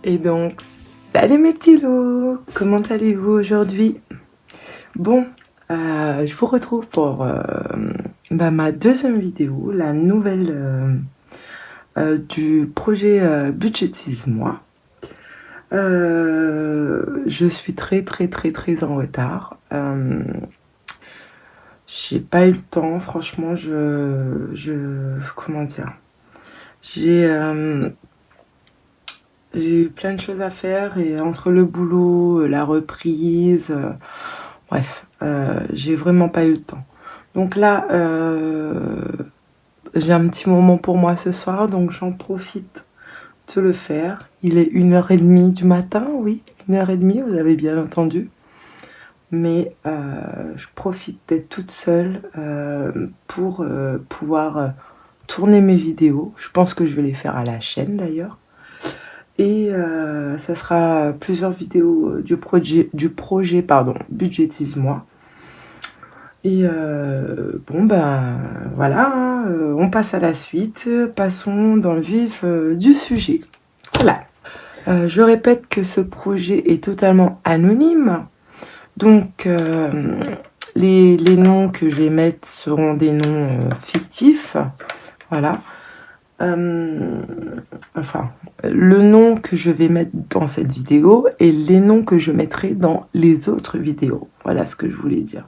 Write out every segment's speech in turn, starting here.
Et donc, salut mes petits loups, comment allez-vous aujourd'hui? Bon, je vous retrouve pour ma deuxième vidéo, la nouvelle du projet Budgétise-moi. Je suis très en retard. J'ai pas eu le temps, franchement, comment dire, j'ai j'ai eu plein de choses à faire et entre le boulot, la reprise, bref, j'ai vraiment pas eu le temps. Donc là, j'ai un petit moment pour moi ce soir, donc j'en profite de le faire. Il est 1h30 du matin, oui, 1h30, vous avez bien entendu. Mais je profite d'être toute seule pour pouvoir tourner mes vidéos. Je pense que je vais les faire à la chaîne d'ailleurs. Et ça sera plusieurs vidéos du projet Budgétise-moi. Et bon ben voilà, hein, on passe à la suite. Passons dans le vif du sujet. Voilà. Je répète que ce projet est totalement anonyme. Donc les noms que je vais mettre seront des noms fictifs. Voilà. Enfin, le nom que je vais mettre dans cette vidéo et les noms que je mettrai dans les autres vidéos. Voilà ce que je voulais dire.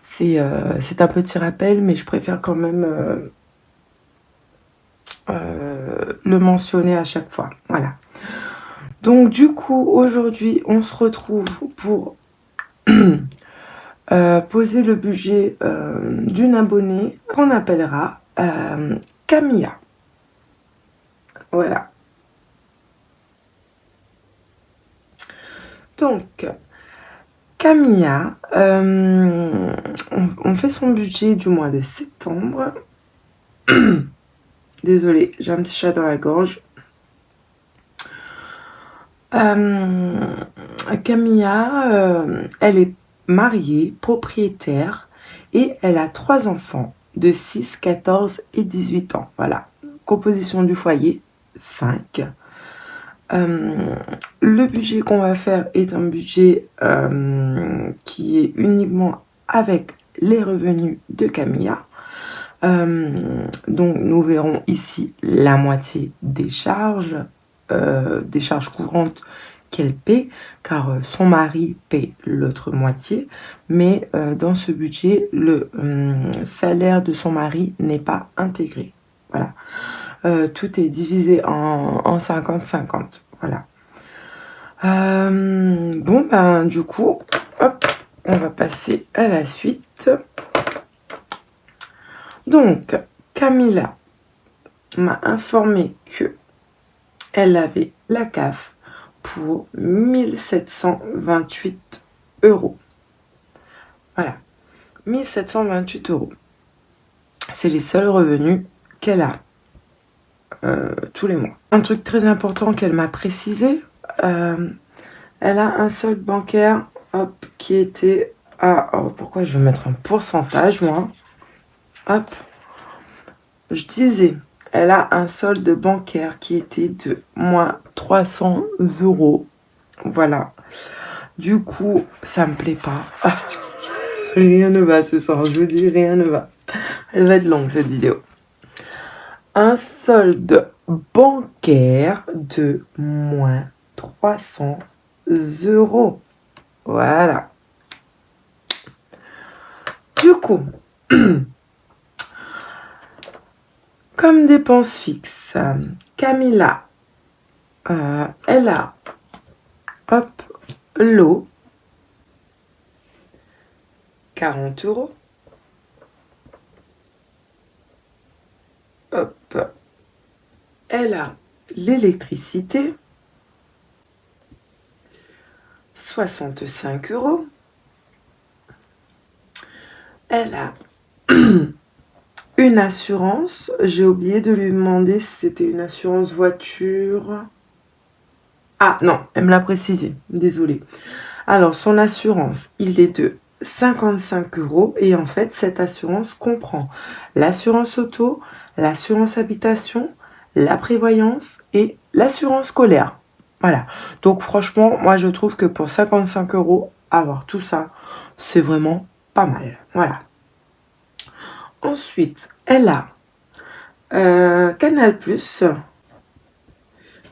C'est un petit rappel, mais je préfère quand même le mentionner à chaque fois. Voilà. Donc du coup, aujourd'hui, on se retrouve pour poser le budget d'une abonnée qu'on appellera Camilla. Voilà. Donc, Camilla, on fait son budget du mois de septembre. Désolée, j'ai un petit chat dans la gorge. Camilla, elle est mariée, propriétaire, et elle a 3 enfants de 6, 14 et 18 ans. Voilà. Composition du foyer, 5. Le budget qu'on va faire est un budget qui est uniquement avec les revenus de Camilla. Donc nous verrons ici la moitié des charges courantes qu'elle paie, car son mari paie l'autre moitié, mais dans ce budget, le salaire de son mari n'est pas intégré. Voilà. Tout est divisé en 50-50. Voilà. Bon, ben du coup, hop, on va passer à la suite. Donc, Camilla m'a informé que elle avait la CAF pour 1728 €. Voilà, 1728 €. C'est les seuls revenus qu'elle a tous les mois. Un truc très important qu'elle m'a précisé, elle a un solde bancaire qui était à... Oh, pourquoi je vais mettre un pourcentage, moi? Hop, je disais, elle a un solde bancaire qui était de moins 300 €. Voilà. Du coup, ça me plaît pas. Rien ne va ce soir, je vous dis, rien ne va. Elle va être longue, cette vidéo. Un solde bancaire de moins 300 €. Voilà. Du coup, comme dépense fixe, Camilla, elle a, hop, l'eau, 40 €. Hop, elle a l'électricité, 65 €. Elle a une assurance. J'ai oublié de lui demander si c'était une assurance voiture. Ah non, elle me l'a précisé. Désolée. Alors, son assurance, il est de 55 € et en fait, cette assurance comprend l'assurance auto, l'assurance habitation, la prévoyance et l'assurance scolaire. Voilà. Donc franchement, moi je trouve que pour 55 €, avoir tout ça, c'est vraiment pas mal. Voilà. Ensuite, elle a Canal+,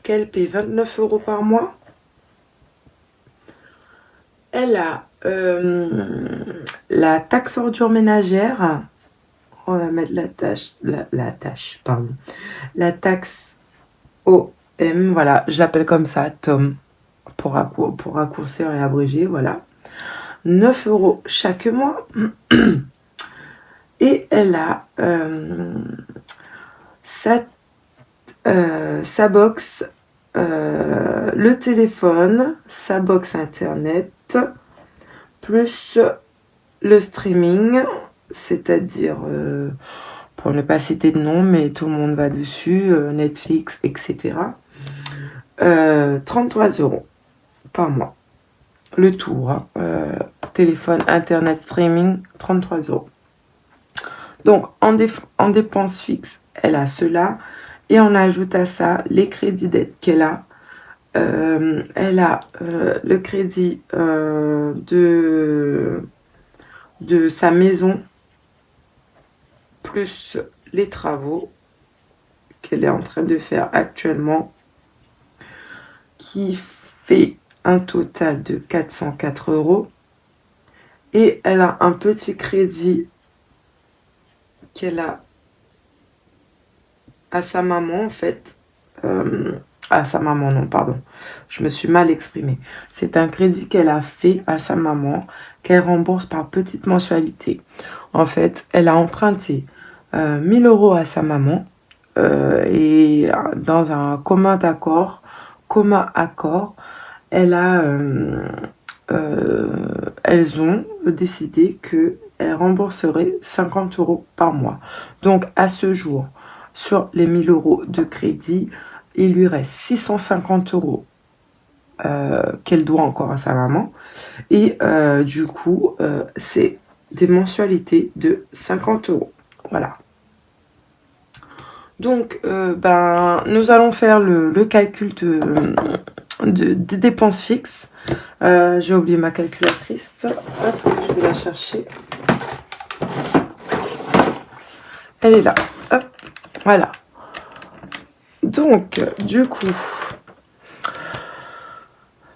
qu'elle paie 29 € par mois. Elle a la taxe ordure ménagère. On va mettre la taxe OM, voilà, je l'appelle comme ça, Tom, pour raccourcir et abréger, voilà. 9 € chaque mois. Et elle a sa box, le téléphone, sa box internet, plus le streaming, c'est-à-dire, pour ne pas citer de nom, mais tout le monde va dessus, Netflix, etc. 33 € par mois. Le tout, hein, téléphone, internet, streaming, 33 €. Donc, en dépenses fixes, elle a cela. Et on ajoute à ça les crédits d'aide qu'elle a. Elle a le crédit de sa maison, plus les travaux qu'elle est en train de faire actuellement, qui fait un total de 404 €. Et elle a un petit crédit qu'elle a à sa maman, en fait. À sa maman, non, pardon. Je me suis mal exprimée. C'est un crédit qu'elle a fait à sa maman, qu'elle rembourse par petite mensualité. En fait, elle a emprunté 1000 € à sa maman, et dans un commun accord, elles ont décidé qu'elles rembourseraient 50 € par mois. Donc, à ce jour, sur les 1000 € de crédit, il lui reste 650 € qu'elle doit encore à sa maman. Et du coup, c'est des mensualités de 50 €. Voilà. Donc, nous allons faire le calcul des dépenses fixes. J'ai oublié ma calculatrice. Hop, je vais la chercher. Elle est là. Hop, voilà. Donc, du coup,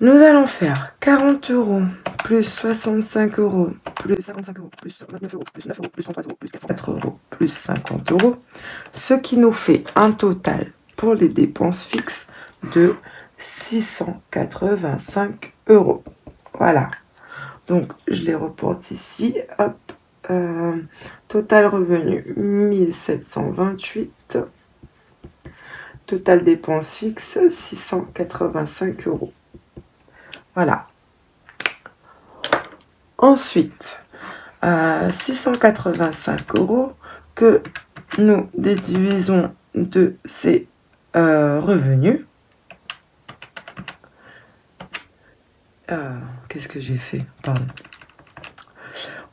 nous allons faire 40 € plus 65 € plus 55 € plus 29 € plus 9 € plus 33 € plus 404 € plus 50 €, ce qui nous fait un total pour les dépenses fixes de 685 €. Voilà. Donc, je les reporte ici. Hop. Total revenu 1728. Total dépenses fixes 685 €. Voilà. Ensuite, 685 € que nous déduisons de ces revenus. Qu'est-ce que j'ai fait? Pardon.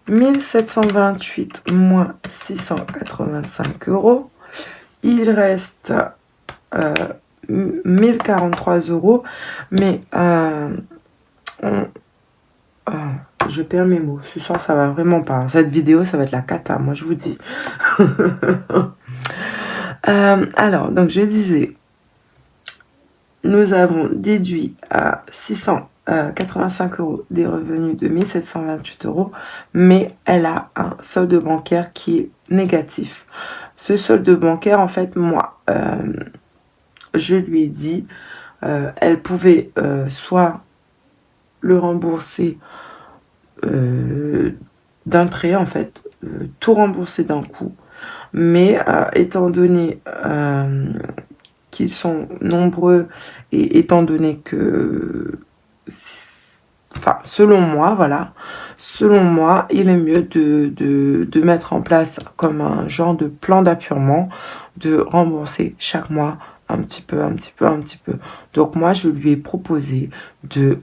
1728 moins 685 €. Il reste 1043 €. Mais je perds mes mots. Ce soir, ça va vraiment pas. Cette vidéo, ça va être la cata, moi, je vous dis. Alors, donc, je disais, nous avons déduit à 685 € des revenus de 1728 €, mais elle a un solde bancaire qui est négatif. Ce solde bancaire, en fait, moi, je lui ai dit, elle pouvait soit le rembourser d'un trait, en fait, tout rembourser d'un coup, mais étant donné qu'ils sont nombreux et étant donné que, enfin, selon moi, voilà, selon moi, il est mieux de mettre en place comme un genre de plan d'appurement, de rembourser chaque mois un petit peu. Donc moi, je lui ai proposé de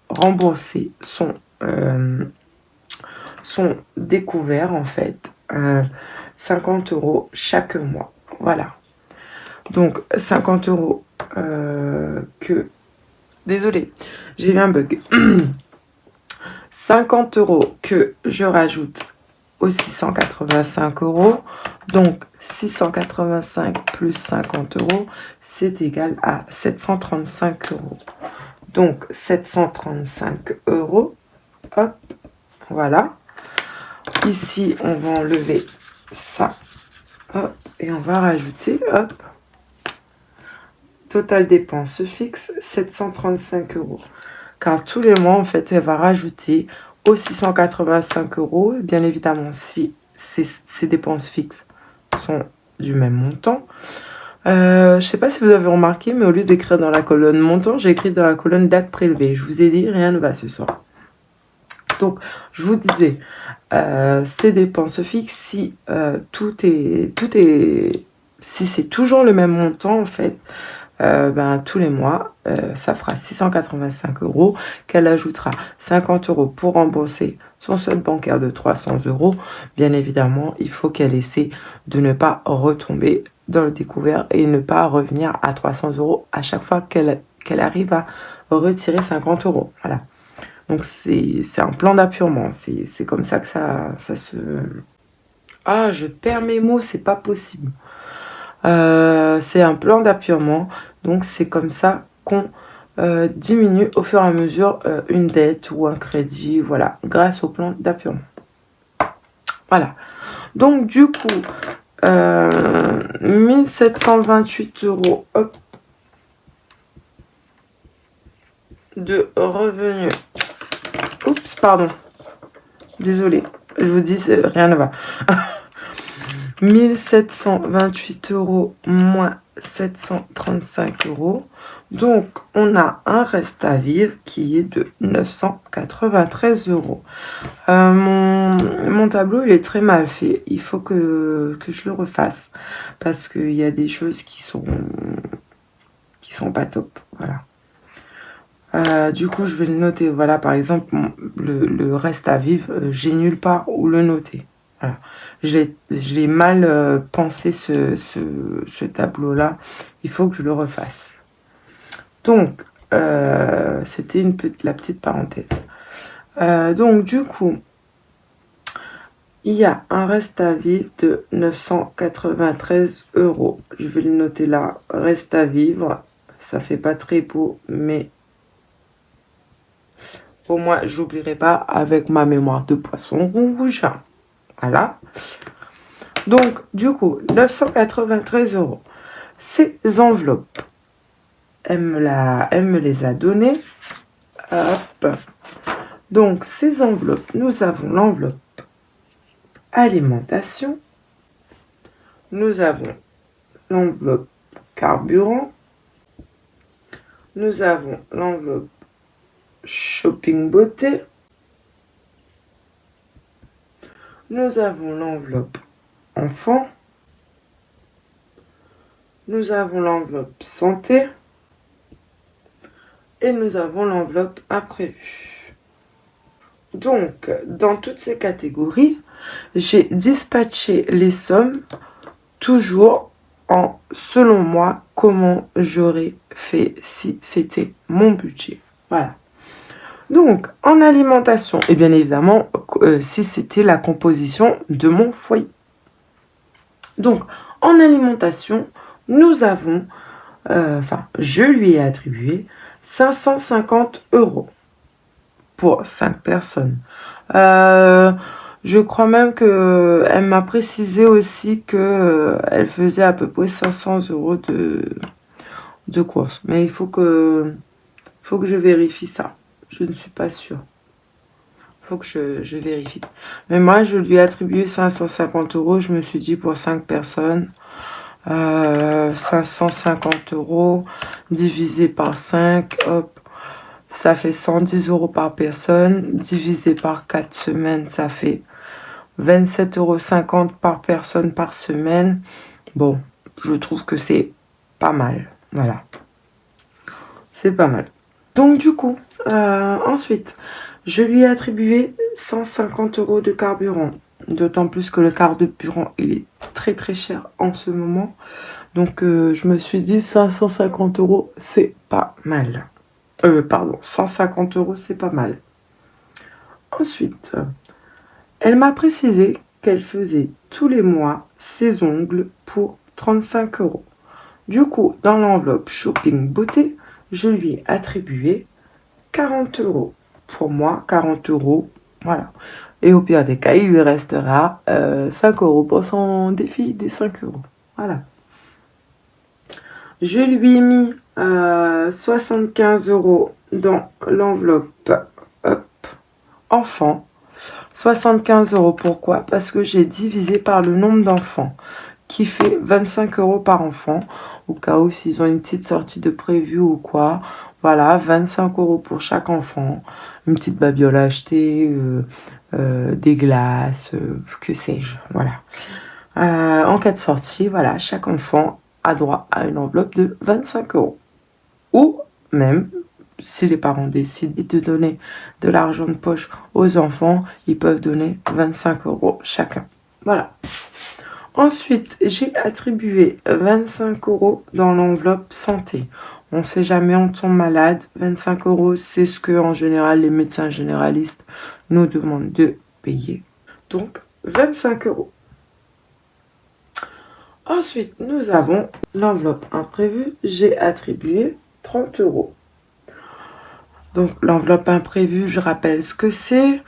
rembourser son découvert, en fait, 50 € chaque mois. Voilà. Donc 50 € que... Désolée, j'ai eu un bug. 50 € que je rajoute aux 685 €. Donc 685 plus 50 €, c'est égal à 735 €. Donc 735 €. Hop, voilà. Ici, on va enlever ça. Hop, et on va rajouter, hop, total dépense fixe, 735 €. Car tous les mois, en fait, elle va rajouter aux 685 €, bien évidemment, si ces dépenses fixes sont du même montant. Je ne sais pas si vous avez remarqué, mais au lieu d'écrire dans la colonne montant, j'ai écrit dans la colonne date prélevée. Je vous ai dit, rien ne va ce soir. Donc, je vous disais, ces dépenses fixes, si si c'est toujours le même montant, en fait, tous les mois, ça fera 685 € qu'elle ajoutera 50 € pour rembourser son solde bancaire de 300 €. Bien évidemment, il faut qu'elle essaie de ne pas retomber dans le découvert et ne pas revenir à 300 € à chaque fois qu'elle arrive à retirer 50 €. Voilà. Donc c'est un plan d'appurement. C'est comme ça que ça se... Ah, je perds mes mots, c'est pas possible. C'est un plan d'appurement, donc c'est comme ça qu'on diminue au fur et à mesure une dette ou un crédit, voilà, grâce au plan d'appurement. Voilà, donc du coup, 1728 €, hop, de revenus. Oups, pardon, désolé, je vous dis, rien ne va. 1728 € moins 735 €. Donc, on a un reste à vivre qui est de 993 €. Mon tableau, il est très mal fait. Il faut que je le refasse parce qu'il y a des choses qui sont pas top. Voilà. Du coup, je vais le noter. Voilà, par exemple, le reste à vivre, j'ai nulle part où le noter. Voilà. Je l'ai mal pensé ce tableau-là. Il faut que je le refasse. Donc, c'était la petite parenthèse. Donc, du coup, il y a un reste à vivre de 993 €. Je vais le noter là. Reste à vivre. Ça fait pas très beau, mais pour moi, j'oublierai pas avec ma mémoire de poisson rouge. Voilà. Donc, du coup, 993 €. Ces enveloppes, elle me les a données. Hop. Donc, ces enveloppes, nous avons l'enveloppe alimentation. Nous avons l'enveloppe carburant. Nous avons l'enveloppe shopping beauté. Nous avons l'enveloppe enfant. Nous avons l'enveloppe santé. Et nous avons l'enveloppe imprévue. Donc, dans toutes ces catégories, j'ai dispatché les sommes toujours en, selon moi, comment j'aurais fait si c'était mon budget. Voilà. Donc, en alimentation, et bien évidemment, si c'était la composition de mon foyer. Donc, en alimentation, nous avons, je lui ai attribué 550 € pour 5 personnes. Je crois même qu'elle m'a précisé aussi qu'elle faisait à peu près 500 € de courses. Mais il faut que je vérifie ça. Je ne suis pas sûre. Il faut que je vérifie. Mais moi, je lui ai attribué 550 €. Je me suis dit pour 5 personnes, 550 € divisé par 5, hop, ça fait 110 € par personne. Divisé par 4 semaines, ça fait 27,50 € par personne par semaine. Bon, je trouve que c'est pas mal. Voilà. C'est pas mal. Donc du coup, ensuite, je lui ai attribué 150 € de carburant. D'autant plus que le carburant, il est très très cher en ce moment. Donc je me suis dit 550 €, c'est pas mal. Pardon, 150 €, c'est pas mal. Ensuite, elle m'a précisé qu'elle faisait tous les mois ses ongles pour 35 €. Du coup, dans l'enveloppe shopping beauté, je lui ai attribué 40 €. Pour moi, 40 €, voilà. Et au pire des cas, il lui restera 5 € pour son défi des 5 €. Voilà. Je lui ai mis 75 € dans l'enveloppe enfant. 75 €, pourquoi? Parce que j'ai divisé par le nombre d'enfants, qui fait 25 € par enfant, au cas où s'ils ont une petite sortie de prévu ou quoi. Voilà, 25 € pour chaque enfant, une petite babiole à acheter, des glaces, que sais-je, voilà. En cas de sortie, voilà, chaque enfant a droit à une enveloppe de 25 €. Ou même, si les parents décident de donner de l'argent de poche aux enfants, ils peuvent donner 25 € chacun. Voilà. Ensuite, j'ai attribué 25 € dans l'enveloppe santé. On ne sait jamais, on tombe malade. 25 €, c'est ce que en général les médecins généralistes nous demandent de payer. Donc, 25 €. Ensuite, nous avons l'enveloppe imprévue. J'ai attribué 30 €. Donc, l'enveloppe imprévue, je rappelle ce que c'est.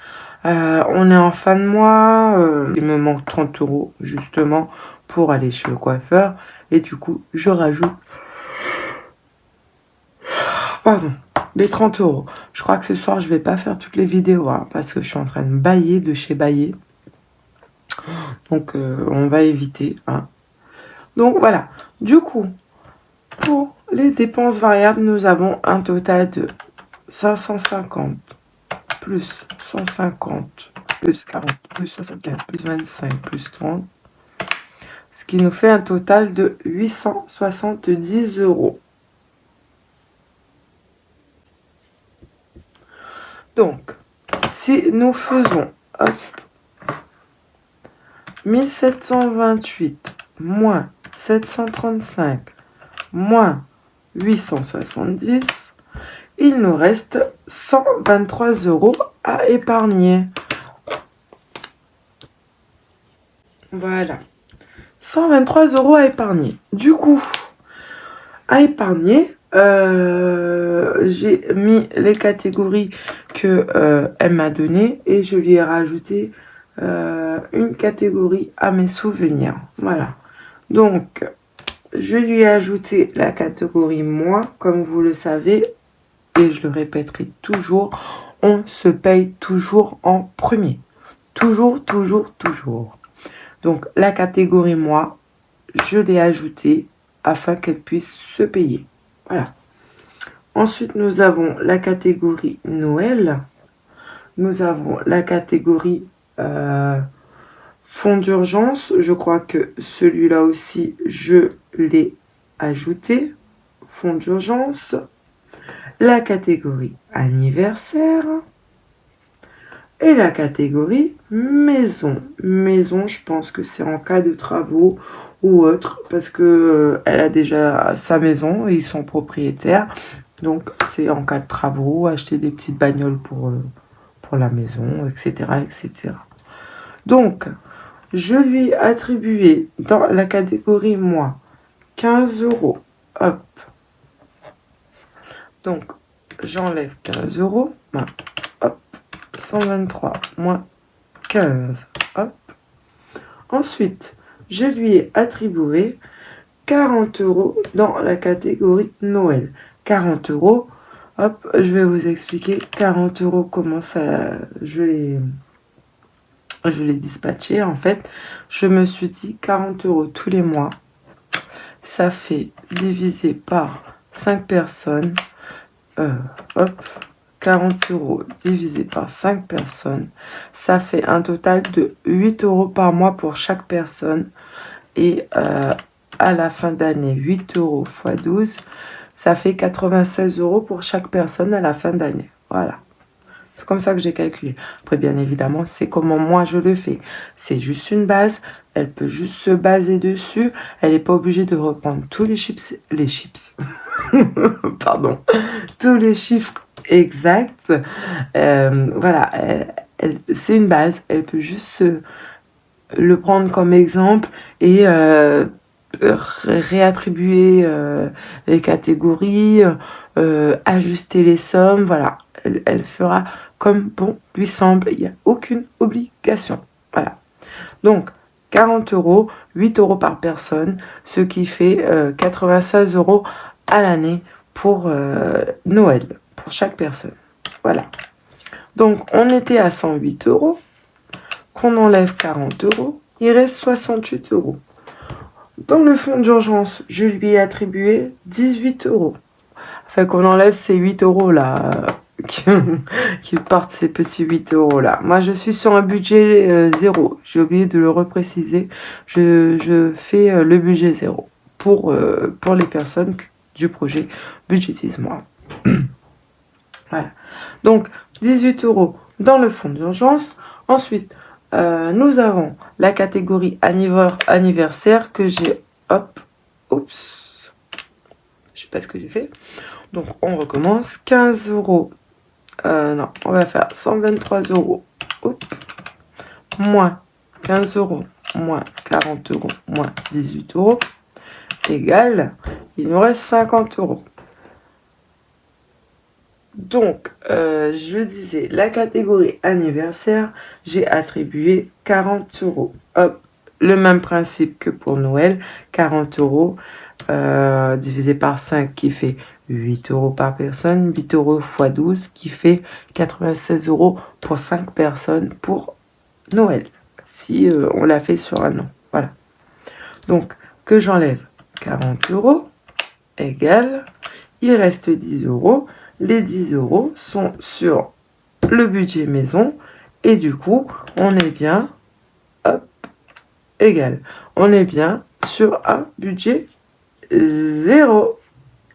On est en fin de mois. Il me manque 30 € justement pour aller chez le coiffeur. Et du coup, je rajoute... Pardon, les 30 €. Je crois que ce soir, je vais pas faire toutes les vidéos hein, parce que je suis en train de bailler de chez Bailler. Donc, on va éviter. Hein. Donc, voilà. Du coup, pour les dépenses variables, nous avons un total de 550 plus 150 plus 40 plus 75 plus 25 plus 30, ce qui nous fait un total de 870 €. Donc, si nous faisons 1728 moins 735 moins 870, il nous reste 123 € à épargner. Voilà. 123 € à épargner. Du coup, à épargner, j'ai mis les catégories que elle m'a données et je lui ai rajouté une catégorie à mes souvenirs. Voilà. Donc, je lui ai ajouté la catégorie moi, comme vous le savez, et je le répéterai toujours, on se paye toujours en premier. Toujours, toujours, toujours. Donc, la catégorie moi, je l'ai ajoutée afin qu'elle puisse se payer. Voilà. Ensuite, nous avons la catégorie Noël. Nous avons la catégorie fonds d'urgence. Je crois que celui-là aussi, je l'ai ajouté. Fonds d'urgence. La catégorie anniversaire. Et la catégorie maison. Maison, je pense que c'est en cas de travaux ou autre, parce que elle a déjà sa maison et ils sont propriétaires. Donc c'est en cas de travaux, acheter des petites bagnoles pour la maison, etc., etc. Donc, je lui ai attribué dans la catégorie moi 15 €. Hop. Donc, j'enlève 15 €. Hop. 123 moins 15. Hop. Ensuite, je lui ai attribué 40 € dans la catégorie Noël. 40 €. Hop, je vais vous expliquer 40 € comment ça... Je l'ai dispatché. En fait, je me suis dit 40 € tous les mois. Ça fait divisé par 5 personnes. Hop. 40 € divisé par 5 personnes, ça fait un total de 8 € par mois pour chaque personne. Et à la fin d'année, 8 € x 12, ça fait 96 € pour chaque personne à la fin d'année. Voilà. C'est comme ça que j'ai calculé. Après, bien évidemment, c'est comment moi je le fais. C'est juste une base. Elle peut juste se baser dessus. Elle n'est pas obligée de reprendre tous les chiffres, pardon, tous les chiffres exacts. Voilà, c'est une base. Elle peut juste le prendre comme exemple et réattribuer les catégories, ajuster les sommes. Voilà, elle fera comme bon lui semble. Il n'y a aucune obligation. Voilà. Donc, 40 €, 8 € par personne, ce qui fait 96 € à l'année pour Noël, pour chaque personne. Voilà. Donc, on était à 108 €, qu'on enlève 40 €, il reste 68 €. Dans le fonds d'urgence, je lui ai attribué 18 €. Enfin, qu'on enlève ces 8 € là, qu'ils partent ces petits 8 € là. Moi, je suis sur un budget 0. J'ai oublié de le repréciser. Je fais le budget 0 pour les personnes du projet Budgétise-moi. Voilà. Donc, 18 € dans le fonds d'urgence. Ensuite, nous avons la catégorie anniversaire que j'ai... Hop, oups. Je sais pas ce que j'ai fait. Donc, on recommence. 15 €. Non, on va faire 123 €. Hop. Moins 15 €, moins 40 €, moins 18 € égale, il nous reste 50 €. Donc, je disais, la catégorie anniversaire, j'ai attribué 40 €. Hop, le même principe que pour Noël, 40 € divisé par 5 qui fait 8 € par personne, 8 € x 12 qui fait 96 € pour 5 personnes pour Noël, si on l'a fait sur un an. Voilà. Donc, que j'enlève 40 € égale, il reste 10 €. Les 10 € sont sur le budget maison et du coup, on est bien, hop, égal. On est bien sur un budget 0.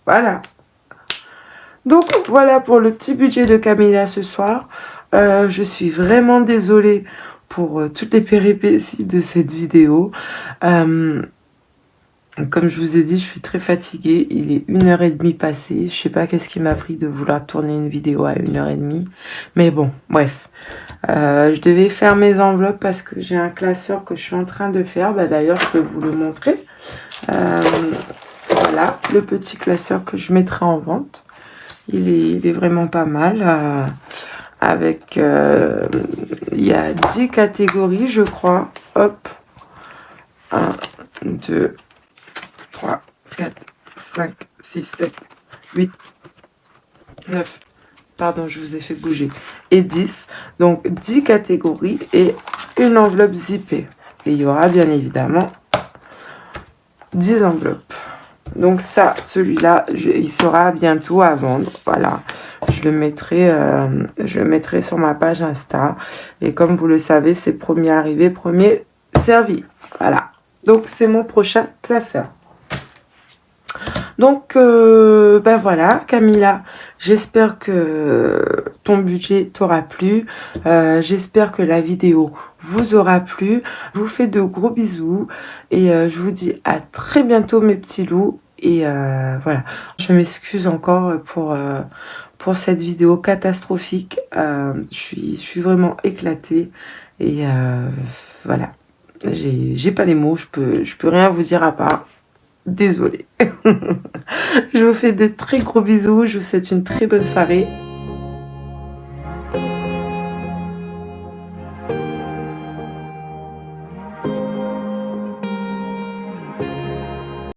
Voilà. Donc, voilà pour le petit budget de Camilla ce soir. Je suis vraiment désolée pour toutes les péripéties de cette vidéo. Comme je vous ai dit, je suis très fatiguée. Il est 1h30 passée. Je sais pas qu'est-ce qui m'a pris de vouloir tourner une vidéo à 1h30. Mais bon, bref. Je devais faire mes enveloppes parce que j'ai un classeur que je suis en train de faire. Bah, d'ailleurs, je peux vous le montrer. Voilà, le petit classeur que je mettrai en vente. Il est vraiment pas mal. Avec, il y a 10 catégories, je crois. Hop. 1, 2, 3, 4, 5, 6, 7, 8, 9. Pardon, je vous ai fait bouger. Et 10. Donc, 10 catégories et une enveloppe zippée. Et il y aura bien évidemment 10 enveloppes. Donc ça, celui-là, il sera bientôt à vendre. Voilà, je le mettrai sur ma page Insta. Et comme vous le savez, c'est premier arrivé, premier servi. Voilà, donc c'est mon prochain classeur. Donc, ben voilà, Camilla, j'espère que ton budget t'aura plu. J'espère que la vidéo vous aura plu. Je vous fais de gros bisous et je vous dis à très bientôt mes petits loups. Et voilà, je m'excuse encore pour cette vidéo catastrophique. Je suis vraiment éclatée et voilà, j'ai pas les mots, je peux rien vous dire à part. Désolée. Je vous fais de très gros bisous. Je vous souhaite une très bonne soirée.